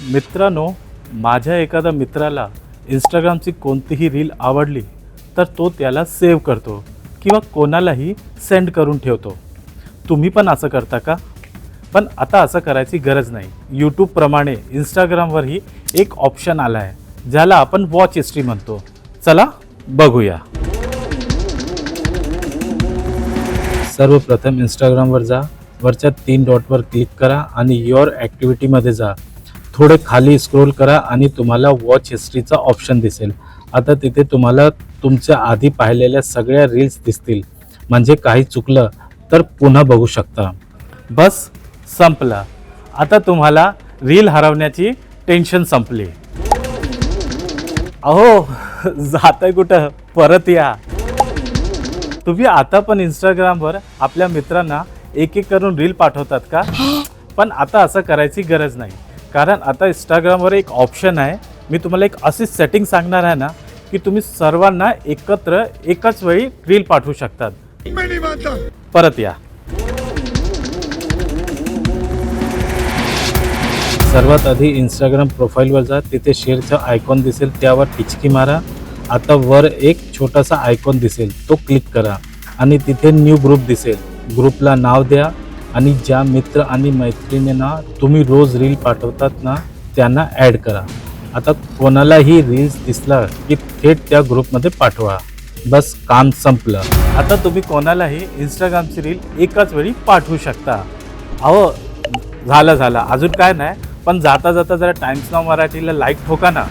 मित्रांनो, माझ्या एखाद्या मित्राला इंस्टाग्रामची कोणतीही रील आवडली तर तो त्याला सेव्ह करतो किंवा कोणालाही सेंड करून ठेवतो. तुम्ही पण असं करता का? पण आता असं करायची गरज नाही. यूट्यूबप्रमाणे इंस्टाग्रामवरही एक ऑप्शन आला आहे ज्याला आपण वॉच हिस्ट्री म्हणतो. चला बघूया. सर्वप्रथम इंस्टाग्रामवर जा, वरच्या 3 डॉटवर क्लिक करा आणि युअर ॲक्टिव्हिटीमध्ये जा. थोडे खाली स्क्रोल करा आणि तुम्हाला वॉच हिस्ट्रीचा ऑप्शन दिसेल. आता तिथे तुम्हाला तुमच्या आधी पाहिलेल्या सगळ्या रील्स दिसतील. म्हणजे काही चुकलं तर पुन्हा बघू शकता. बस संपला. आता तुम्हाला रील हरवण्याची टेन्शन संपली. अहो, जाताय कुठं? परत या. तुम्ही आता पण इंस्टाग्रामवर आपल्या मित्रांना एक एक करून रील पाठवतात का? पण आता असं करायची गरज नाही, कारण आता इंस्टाग्रामवर एक ऑप्शन आहे. मी तुम्हाला एक अशी सेटिंग सांगणार आहे ना की तुम्ही सर्वांना एकत्र एकाच वेळी रील पाठवू शकतात. परत या. सर्वात आधी इंस्टाग्राम प्रोफाईलवर जा. तिथे शेअरचा आयकॉन दिसेल, त्यावर टिचकी मारा. आता वर एक छोटासा आयकॉन दिसेल, तो क्लिक करा आणि तिथे न्यू ग्रुप दिसेल. ग्रुपला नाव द्या आणि ज्या मित्र आणि मैत्रिणींना तुम्ही रोज रील पाठवतात ना त्यांना ॲड करा. आता कोणालाही रील्स दिसला की थेट त्या ग्रुपमध्ये पाठवा. बस काम संपलं. आता तुम्ही कोणालाही इंस्टाग्रामची रील एकाच वेळी पाठवू शकता. अहो, झालं अजून काय नाही, पण जाता जाता जरा टाइम्स नाव मराठीला लाईक ठोका ना.